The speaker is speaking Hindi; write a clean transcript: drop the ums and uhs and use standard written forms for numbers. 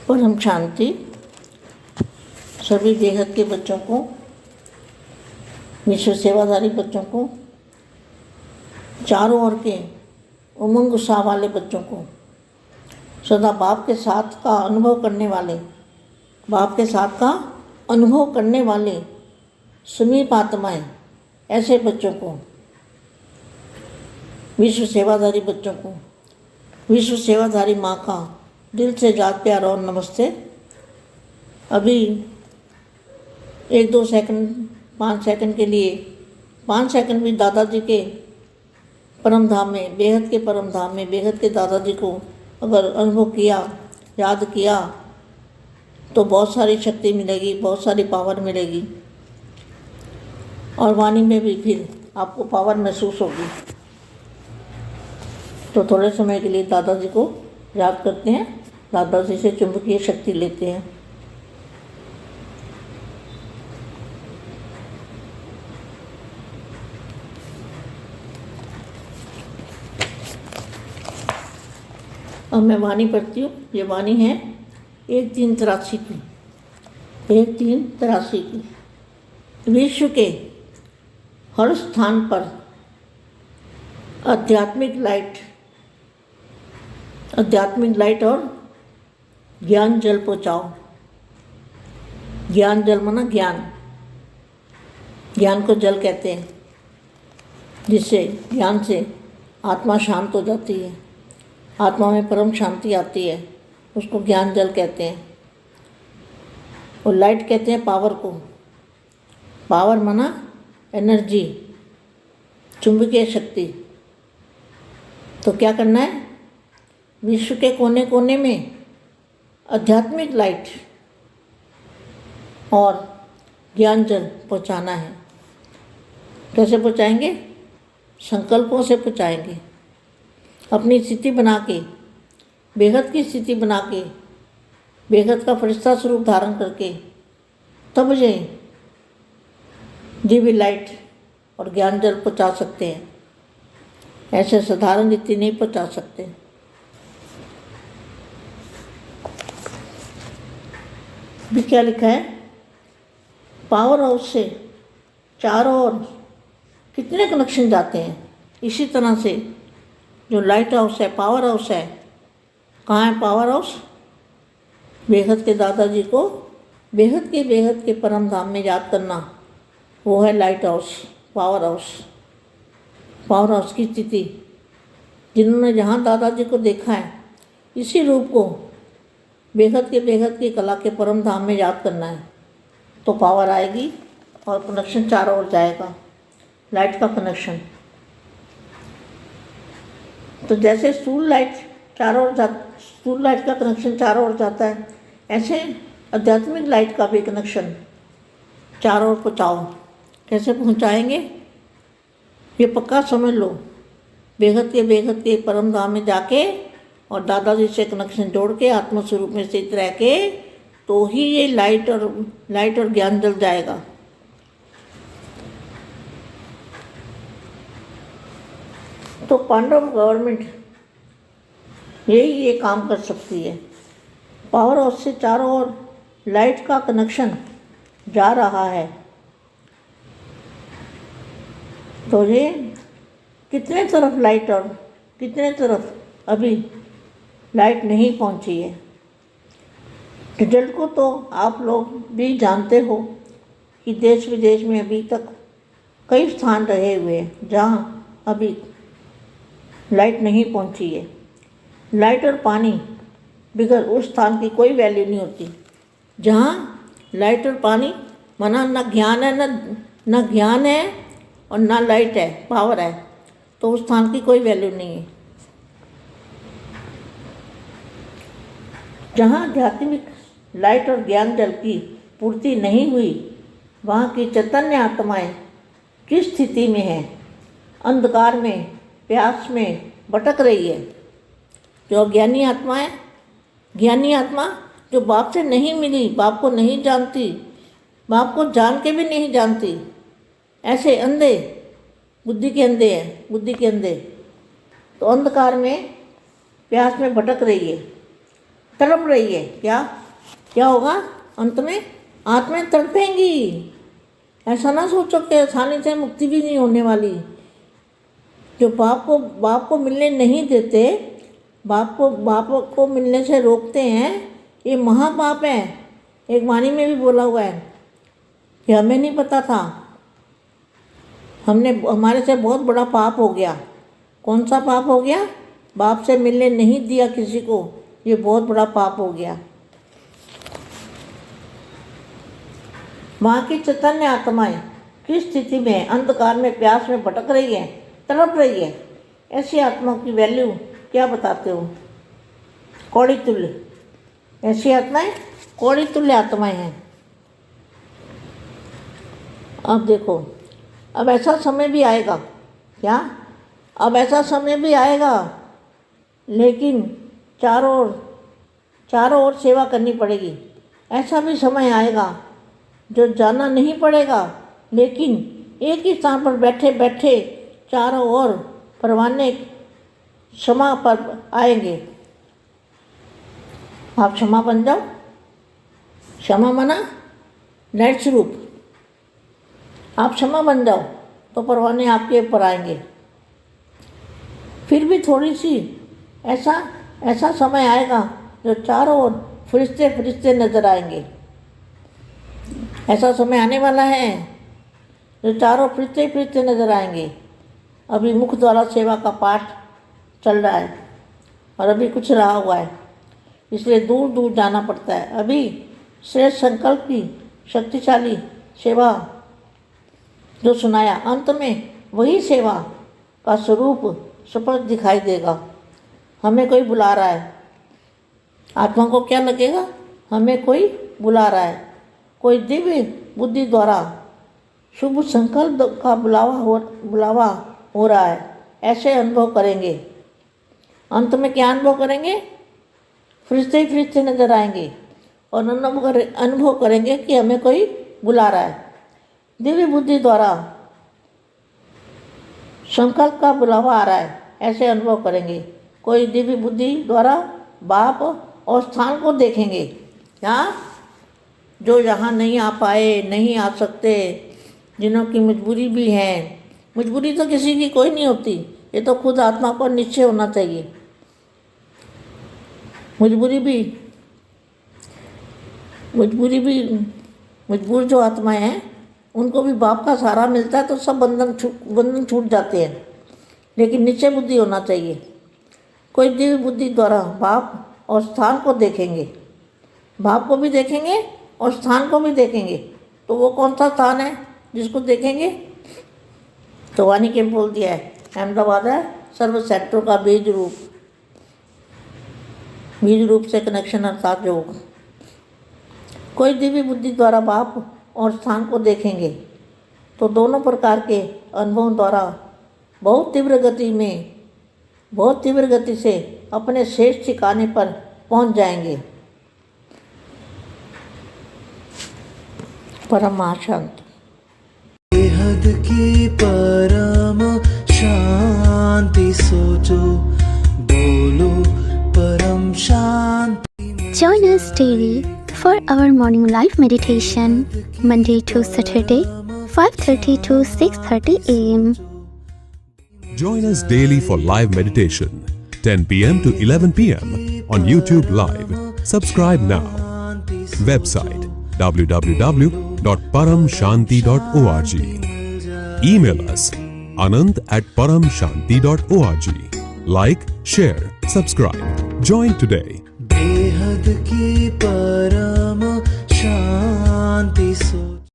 परम शांति सभी बेहद के बच्चों को, विश्व सेवाधारी बच्चों को, चारों ओर के उमंग उत्साह वाले बच्चों को, सदा बाप के साथ का अनुभव करने वाले समीप आत्माएं, ऐसे बच्चों को, विश्व सेवाधारी बच्चों को, विश्व सेवाधारी माँ का दिल से याद प्यार और नमस्ते। अभी 1-2 सेकंड 5 सेकंड के लिए 5 सेकंड भी दादाजी के परम धाम में, बेहद के परम धाम में, बेहद के दादाजी को अगर अनुभव किया, याद किया तो बहुत सारी शक्ति मिलेगी, बहुत सारी पावर मिलेगी और वाणी में भी फिर आपको पावर महसूस होगी। तो थोड़े समय के लिए दादाजी को याद करते हैं, दादाजी से चुंबकीय शक्ति लेते हैं। अब मैं वाणी पढ़ती हूँ। ये वाणी है 1383 की, 1383 की। विश्व के हर स्थान पर आध्यात्मिक लाइट और ज्ञान जल पहुँचाओ। ज्ञान जल माना ज्ञान को जल कहते हैं, जिससे ज्ञान से आत्मा शांत हो जाती है, आत्मा में परम शांति आती है, उसको ज्ञान जल कहते हैं। और लाइट कहते हैं पावर को। पावर माना एनर्जी, चुंबकीय शक्ति। तो क्या करना है? विश्व के कोने कोने में आध्यात्मिक लाइट और ज्ञान जल पहुँचाना है। कैसे पहुँचाएंगे? संकल्पों से पहुँचाएंगे। अपनी स्थिति बना के, बेहद की स्थिति बना के, बेहद का फरिश्ता स्वरूप धारण करके, तब ये दिव्य लाइट और ज्ञान जल पहुँचा सकते हैं। ऐसे साधारण रीति नहीं पहुँचा सकते। भी क्या लिखा है? पावर हाउस से चारों ओर कितने कनेक्शन जाते हैं। इसी तरह से जो लाइट हाउस है, पावर हाउस है, कहाँ है पावर हाउस? बेहद के दादाजी को बेहद के परम धाम में याद करना, वो है light house, power house. Power house की स्थिति, जिन्होंने जहाँ दादाजी को देखा है, इसी रूप को बेहद की कला के परम धाम में याद करना है, तो पावर आएगी और कनेक्शन चारों ओर जाएगा, लाइट का कनेक्शन। तो जैसे स्टूल लाइट का कनेक्शन चारों ओर जाता है, ऐसे आध्यात्मिक लाइट का भी कनेक्शन चारों ओर पहुँचाओ। कैसे पहुँचाएंगे? ये पक्का समझ लो। बेहद के परम धाम में जाके और दादाजी से कनेक्शन जोड़ के आत्मस्वरूप में स्थित रह के, तो ही ये लाइट और ज्ञान जल जाएगा। तो पांडव गवर्नमेंट ये काम कर सकती है। पावर हाउस से चारों ओर लाइट का कनेक्शन जा रहा है, तो ये कितने तरफ लाइट और कितने तरफ अभी लाइट नहीं पहुंची है। रिजल्ट को तो आप लोग भी जानते हो कि देश विदेश में अभी तक कई स्थान रहे हुए हैं जहां अभी लाइट नहीं पहुंची है। लाइट और पानी बगैर उस स्थान की कोई वैल्यू नहीं होती। जहां लाइट और पानी माना ना ज्ञान है और ना लाइट है, पावर है, तो उस स्थान की कोई वैल्यू नहीं है। जहाँ आध्यात्मिक लाइट और ज्ञान जल की पूर्ति नहीं हुई, वहाँ की चैतन्य आत्माएं किस स्थिति में है? अंधकार में, प्यास में भटक रही है। जो अज्ञानी आत्मा है, ज्ञानी आत्मा जो बाप से नहीं मिली, बाप को नहीं जानती, बाप को जान के भी नहीं जानती, ऐसे अंधे, बुद्धि के अंधे, तो अंधकार में, प्यास में भटक रही है। तड़प रही है, क्या होगा अंत में? आत्माएं तड़पेंगी। ऐसा ना सोचो कि आसानी से मुक्ति भी नहीं होने वाली। जो बाप को मिलने नहीं देते, बाप को मिलने से रोकते हैं, ये महापाप है। एक वाणी में भी बोला हुआ है कि हमें नहीं पता था, हमारे से बहुत बड़ा पाप हो गया। कौन सा पाप हो गया? बाप से मिलने नहीं दिया किसी को, ये बहुत बड़ा पाप हो गया। वहाँ की चैतन्य आत्माएं किस स्थिति में? अंधकार में, प्यास में भटक रही है, तड़प रही है। ऐसी आत्मा की वैल्यू क्या बताते हो? कौड़ी तुल्य। ऐसी आत्माएं कौड़ी तुल्य आत्माएं हैं। अब देखो, अब ऐसा समय भी आएगा। क्या? अब ऐसा समय भी आएगा, लेकिन चारों ओर सेवा करनी पड़ेगी। ऐसा भी समय आएगा जो जाना नहीं पड़ेगा, लेकिन एक ही स्थान पर बैठे बैठे चारों ओर परवाने क्षमा पर आएंगे। आप क्षमा बन जाओ। क्षमा मना लाइट स्वरूप। आप क्षमा बन जाओ तो परवाने आपके ऊपर आएंगे। फिर भी थोड़ी सी ऐसा समय आएगा जो चारों ओर फरिश्ते नजर आएंगे। ऐसा समय आने वाला है जो चारों फरिश्ते नजर आएंगे। अभी मुख द्वारा सेवा का पाठ चल रहा है और अभी कुछ रहा हुआ है, इसलिए दूर दूर जाना पड़ता है। अभी श्रेष्ठ संकल्प की शक्तिशाली सेवा जो सुनाया, अंत में वही सेवा का स्वरूप स्पष्ट दिखाई देगा। हमें कोई बुला रहा है। आत्मा को क्या लगेगा? हमें कोई बुला रहा है। कोई दिव्य बुद्धि द्वारा शुभ संकल्प का बुलावा हो रहा है। ऐसे अनुभव करेंगे। अंत में क्या अनुभव करेंगे? फरिश्ते नजर आएंगे और अनुभव करेंगे कि हमें कोई बुला रहा है। दिव्य बुद्धि द्वारा संकल्प का बुलावा आ रहा है, ऐसे अनुभव करेंगे। कोई दिव्य बुद्धि द्वारा बाप और स्थान को देखेंगे। यहाँ जो यहाँ नहीं आ पाए, नहीं आ सकते, जिन्हों की मजबूरी भी है। मजबूरी तो किसी की कोई नहीं होती, ये तो खुद आत्मा पर निश्चय होना चाहिए। मजबूर जो आत्माएं हैं, उनको भी बाप का सहारा मिलता है तो सब बंधन छूट जाते हैं। लेकिन निश्चय बुद्धि होना चाहिए। कोई दिव्य बुद्धि द्वारा बाप और स्थान को देखेंगे। बाप को भी देखेंगे और स्थान को भी देखेंगे। तो वो कौन सा स्थान है जिसको देखेंगे? तो वाणी के बोल दिया है, अहमदाबाद है सर्व सेक्टरों का बीज रूप से कनेक्शन अर्थात योग। कोई दिव्य बुद्धि द्वारा बाप और स्थान को देखेंगे तो दोनों प्रकार के अनुभवों द्वारा बहुत तीव्र गति से अपने शेष ठिकाने पर पहुंच जाएंगे। परम शांत। बेहद की परम शांति सोचो, बोलो परम शांति। Join us daily for our morning live meditation, Monday to Saturday, 5:30 to 6:30 a.m. Join us daily for live meditation, 10 p.m. to 11 p.m. on YouTube Live. Subscribe now. Website www.paramshanti.org. Email us anant@paramshanti.org. Like, share, subscribe. Join today. बेहद की परम शांति सोचो।